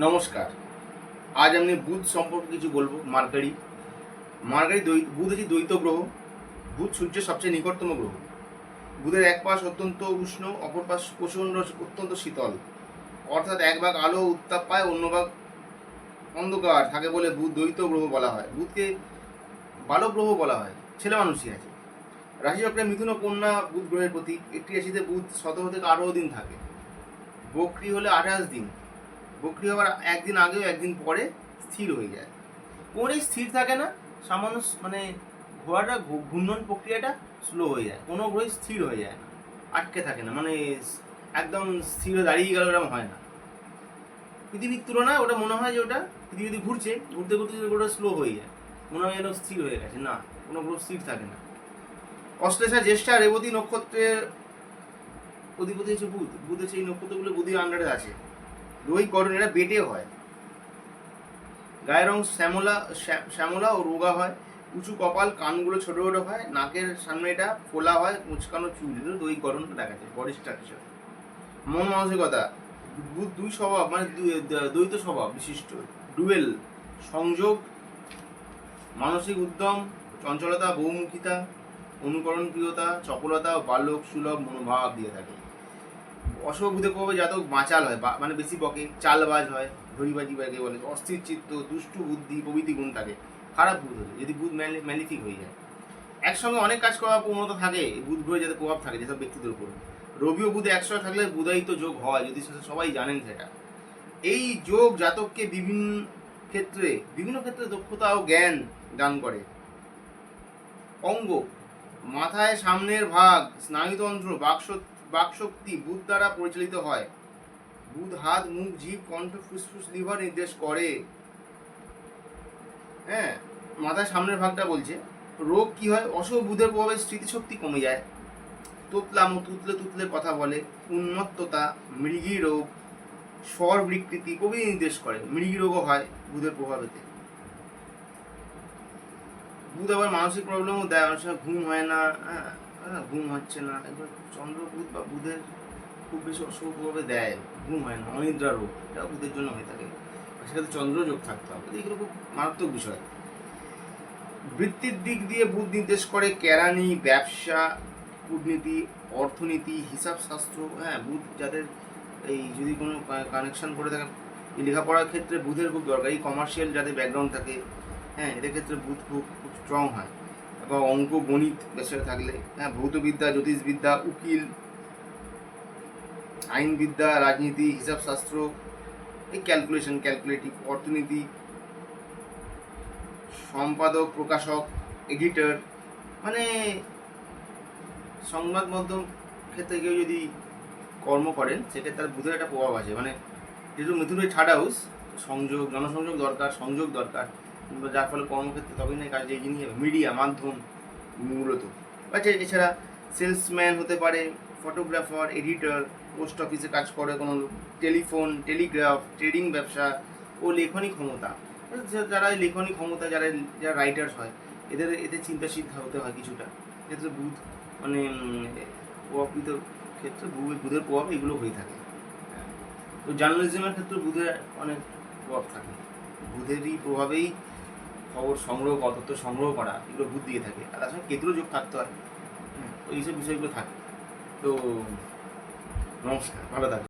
নমস্কার। আজ আমি বুধ সম্পর্কে কিছু বলবো। মার্কারি বুধ হচ্ছে দ্বৈত গ্রহ। বুধ সূর্যের সবচেয়ে নিকটতম গ্রহ। বুধের এক পাশ অত্যন্ত উষ্ণ, অপর পাশ প্রচণ্ড অত্যন্ত শীতল। অর্থাৎ এক ভাগ আলো উত্তাপ পায়, অন্য ভাগ অন্ধকার থাকে বলে বুধ দ্বৈত গ্রহ বলা হয়। বুধকে বালক গ্রহ বলা হয়, ছেলে মানুষই আছে। রাশিচক্রে মিথুন ও কন্যা বুধ গ্রহের প্রতীক। একটি রাশিতে বুধ 17 থেকে 18 দিন থাকে। বক্রী হলে 28 দিন। বক্রী হওয়ার একদিন আগেও একদিন পরে স্থির হয়ে যায়। কোনোই স্থির থাকে না, সামান্য মানে ঘোড়াটা ঘূর্ণন প্রক্রিয়াটা স্লো হয়ে যায়, কোনো গ্রহই স্থির হয়ে যায় না, আটকে থাকে না, মানে একদম স্থির দাঁড়িয়ে গেল এরকম হয় না। পৃথিবীর তুলনায় ওটা মনে হয় যে ওটা পৃথিবী যদি ঘুরছে, ঘুরতে ঘুরতে ওটা স্লো হয়ে যায়, মনে হয় যেন স্থির হয়ে গেছে। না, কোনো গ্রহ স্থির থাকে না। অশ্লেষা, জ্যেষ্ঠা, রেবতী নক্ষত্রের অধিপতি হচ্ছে বুধ। বুধ হচ্ছে এই নক্ষত্রগুলো বুধের আন্ডারে আছে। রোহিত গঠন, এরা বেটে হয়। গায়ের রং শ্যামলা ও রোগা হয়। উঁচু কপাল, কানগুলো ছোট ছোট হয়, নাকের সামনে এটা ফোলা হয়, মুচকানো চুল। দৈহিক গঠনটা দেখা যায়, বডি স্ট্রাকচার। মন মানসিকতা, বুধ দুই স্বভাব, মানে দ্বৈত স্বভাব বিশিষ্ট। ডুয়েল, সংযোগ, মানসিক উদ্যম, চঞ্চলতা, বহুমুখিতা, অনুকরণ প্রিয়তা, চপলতা ও বাল্যক সুলভ মনোভাব দিয়ে থাকে। অশুভ বুধের প্রভাবে জাতক বাঁচাল হয়, মানে বেশি বকে, চালবাজ হয়, ধরিবাজি বাকে বলে, অস্থির চিত্ত, দুষ্টু বুদ্ধি প্রভৃতি গুণ থাকে। খারাপ বুধ হলে, যদি বুধ ম্যালিফিক হয়ে যায়। একসঙ্গে অনেক কাজ করার প্রবণতা থাকে, বুধ গ্রহে যাতে প্রভাব থাকে যেসব ব্যক্তিদের উপর। রবি ও বুধ একসঙ্গে থাকলে বুধায়িত যোগ হয়, যদি সবাই জানেন সেটা। এই যোগ জাতককে বিভিন্ন ক্ষেত্রে দক্ষতা ও জ্ঞান দান করে। অঙ্গ, মাথায় সামনের ভাগ, স্নায়ুতন্ত্র, বাকশক্তি বুধ দ্বারা পরিচালিত হয়। বুধ হাত, মুখ, জিভ, কণ্ঠ, ফুসফুস, লিভার নির্দেশ করে। হ্যাঁ, মাথায় সামনের ভাগটা বলছে। রোগ কি হয়? অশুভ বুধের প্রভাবে স্মৃতিশক্তি কমে যায়, তুতলে তুতলে কথা বলে, উন্মত্ততা, মৃগী রোগ, স্বর বিকৃতি প্রভৃতি নির্দেশ করে। মৃগী রোগও হয় বুধের প্রভাবেতে। বুধ আবার মানসিক প্রবলেমও দেয়, অনেক সময় ঘুম হয় না, ঘুম হচ্ছে না। এবার চন্দ্র বুধ বা বুধের খুব বেশি অশুভ প্রভাবে দেয়, ঘুম হয় না, অনিদ্রা রোগ, এটাও বুধের জন্য হয়ে থাকে। সেটাতে চন্দ্র যোগ থাকতে হবে, এগুলো খুব মারাত্মক বিষয়। বৃত্তির দিক দিয়ে বুধ নির্দেশ করে কেরানি, ব্যবসা, কূটনীতি, অর্থনীতি, হিসাব শাস্ত্র। হ্যাঁ, বুধ যাদের এই যদি কোনো কানেকশন করে থাকে লেখাপড়ার ক্ষেত্রে বুধের খুব দরকার। এই কমার্শিয়াল যাদের ব্যাকগ্রাউন্ড থাকে, হ্যাঁ, এদের ক্ষেত্রে বুধ খুব খুব স্ট্রং হয়। বা অঙ্ক গণিত পেশায় থাকলে, হ্যাঁ, ভৌতবিদ্যা, জ্যোতিষবিদ্যা, উকিল, আইনবিদ্যা, রাজনীতি, হিসাব শাস্ত্র, এই ক্যালকুলেটিভ, অর্থনীতি, সম্পাদক, প্রকাশক, এডিটর, মানে সংবাদ মাধ্যম ক্ষেত্রে কেউ যদি কর্ম করেন সেক্ষেত্রে তার বুধের একটা প্রভাব আছে। মানে যেহেতু মিথুনের থার্ড হাউস, জনসংযোগ দরকার, সংযোগ দরকার, যার ফলে কর্মক্ষেত্রে তবেই না কাজে এগিয়ে নিয়ে যাবে। মিডিয়া মাধ্যম মূলত। আচ্ছা, এছাড়া সেলসম্যান হতে পারে, ফটোগ্রাফার, এডিটর, পোস্ট অফিসে কাজ করে কোনো টেলিফোন, টেলিগ্রাফ, ট্রেডিং ব্যবসা ও লেখনী ক্ষমতা। যারা লেখনী ক্ষমতা, যারা রাইটার্স হয়, এদের চিন্তাশীল হতে হয় কিছুটা। ক্ষেত্রে বুধ মানে প্রভাবিত ক্ষেত্রে বুধের প্রভাব এগুলো হয়ে থাকে। তো জার্নালিজমের ক্ষেত্রে বুধের অনেক প্রভাব থাকে। বুধেরই প্রভাবেই খবর সংগ্রহ, তথ্য সংগ্রহ করা, এগুলো বুধ দিয়ে থাকে। আর তার সঙ্গে কেতুরও যোগ থাকতে হয়। তো এইসব বিষয়গুলো থাকে। তো নমস্কার, ভালো থাকবে।